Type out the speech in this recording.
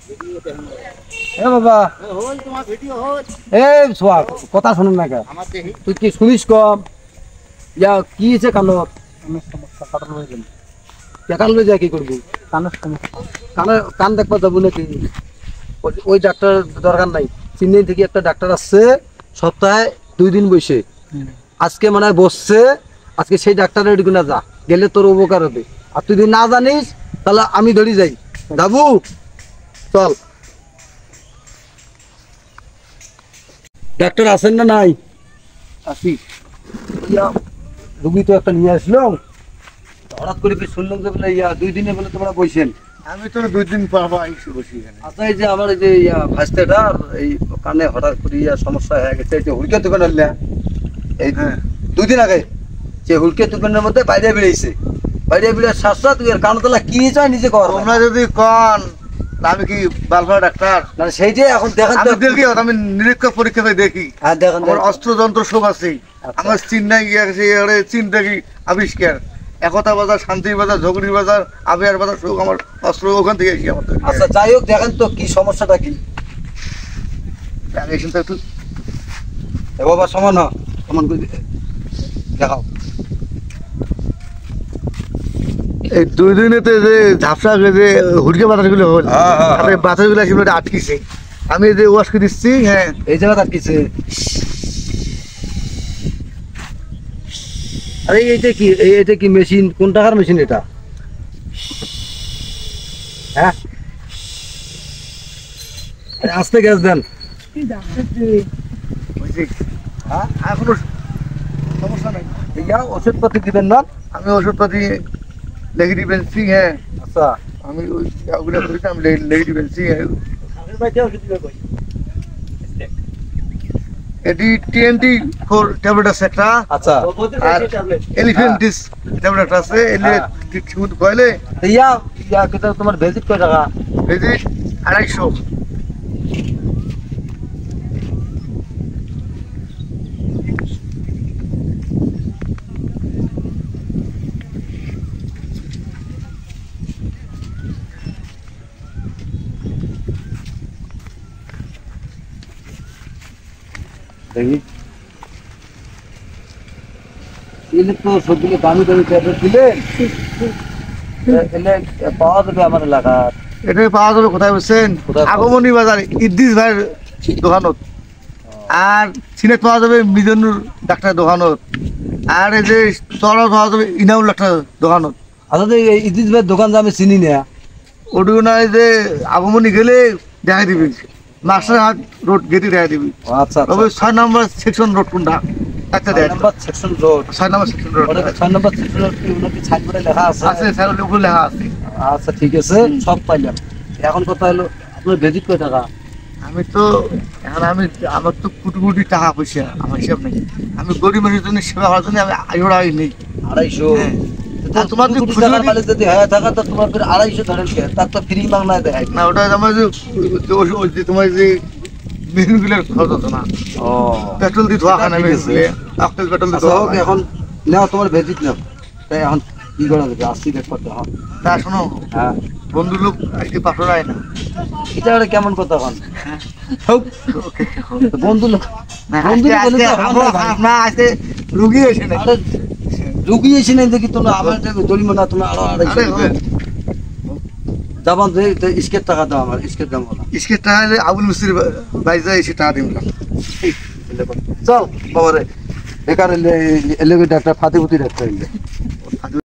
এ বাবা এ সোয়া কথা শুনুন না কে তুই কি শুনিস কম ইয়া কি হয়েছে কানত কান লয়ে যায় কি করবি কান দেখবা যাবো নাকি ওই ডাক্তার দরকার নাই চিন্নাই থেকে একটা ডাক্তার আসছে সপ্তাহে 2 দিন বসে আজকে মানে বসছে আজকে সেই ডাক্তারের ওইদিকে না যা গেলে তোর উপকার হবে আর তুই যদি না জানিস তাহলে আমি ধরি যাই যাবো চল ডাক্তার আছেন না নাই আসি রুগী তো একটা নিয়ে আসলো হঠাৎ করে কি শুনলাম যে বলে 2 দিনে বলে তোমরা বসেন আমি তো 2 দিন পাবো আইছি বসি এখানে আচ্ছা এই যে আমার এই যে ফাস্টেটার এই কানে হঠাৎ করে সমস্যা হয়ে গেছে এই যে হুলকে দোকান আনলে এই 2 দিন আগে যে হুলকে দোকানের মধ্যে বাইরে বেরিয়েছে বাইরে বেরিয়ে সাতটা তুই এর কানতলা কি চাই নিজে কর তোমরা যদি কন আমি কি বালফা ডাক্তার না সেই যে এখন দেখেন আমি দেখি আমি নিরীক্ষা পরীক্ষা করে দেখি হ্যাঁ দেখেন আমার অস্ত্রযন্ত্র সব আছে আমার চিন্নাই গিয়েছে চিন্তা কি আবিষ্কার একতা বাজার শান্তির বাজার ঝগড়ির বাজার আবিয়ার বাজার সব আমার অস্ত্র ওখান থেকে এসে আমাদের আচ্ছা যাই হোক দেখেন তো কি সমস্যাটা কি একটু এ বাবা সমান হ সমান করে দেখাও এই 2 দিনেতে যে ঝাপসা যে হুড়কে বাতাসগুলো হল বাতাসগুলো সেগুলো আটকিছে আমি যে ওয়াশ করে দিচ্ছি হ্যাঁ এই জায়গা আটকিছে আরে এইটা কি মেশিন কোন টাকার মেশিন এটা হ্যাঁ আস্তে গ্যাস দেন হ্যাঁ এখনো সমস্যা নাই ওষুধপাতি দিবেন না আমি ওষুধপাতি লেগে দিবেন সিং হ্যাঁ আচ্ছা আমি ওই ওগুলো করি আমি লেগে দিবেন সিং এটি TNT4 ট্যাবলেট আছে একটা আচ্ছা আর এলিফ্যান্টিস ট্যাবলেট আছে এলে ঠিক কইলে কিন্তু তোমার ভিজিট কয় টাকা ভিজিট 250 দেখি এলে তো সবগুলো দামি দামি ট্যাবলেট দিলেন এলে পাওয়া যাবে আমার এলাকার এটা পাওয়া যাবে কোথায় বলছেন আগমনী বাজার ইদ্দিস ভাইয়ের দোকানত আর সিনেট পাওয়া যাবে মিজানুর ডাক্তার দোকানত আর এই যে চড়া পাওয়া যাবে ইনাউল ডাক্তার দোকানত আচ্ছা এই ইদ্দিস ভাইয়ের দোকান আমি চিনি না ওটুকু না যে আগমনী গেলে দেখা দিবি মাস্টার হাট রোড গেটে দেখা দিবি আচ্ছা তবে 6 নম্বর সেকশন রোড কোনটা একটা দেখ নাম্বার সেকশন রোড 6 নম্বর সেকশন রোড 6 নম্বর সেকশন রোড কি উনাকে সাইনবোর্ডে লেখা আছে আছে স্যার ওগুলো লেখা আছে আচ্ছা ঠিক আছে সব পাইলাম এখন কথা হলো আপনার ভিজিট কয় টাকা আমি তো এখন আমার তো কোটি কোটি টাকা পয়সা আমার হিসাব নেই আমি গরিব মানুষের জন্য সেবা করার জন্য আমি আইওড়া নেই 250 তোমার যে খুশি টাকার মালিক যদি হয়ে থাকা তো তোমার ফির 250 ধরেন কে তার তো ফ্রি বাংলায় দেয় না ওটা আমার যে তোমার যে মেশিনগুলোর খরচ হতো না ও পেট্রোল দিয়ে ধোয়া খানা মেশিনে আফটেল পেট্রোল দিয়ে ধোয়া এখন নাও তোমার ভিজিট নাও তাই এখন কি করা যাবে আসছি দেখ করতে হবে তা শোনো হ্যাঁ বন্ধু লোক আজকে পাঠর আয় না এটা আর কেমন কথা এখন বন্ধু লোক না আজকে রুগী এসে না রুগী এসে নাই দেখি তোমরা আমার জরিমানা তোমরা আরো 250 দাবান স্কেট টাকা দাও আমার স্কেট দাম বলা স্কেট টাকা আবুল মিস্ত্রি বাইজা এসে টাকা দিন চল বাবা রে বেকার এলে ডাক্তার ফাতিপুতি ডাক্তার এলে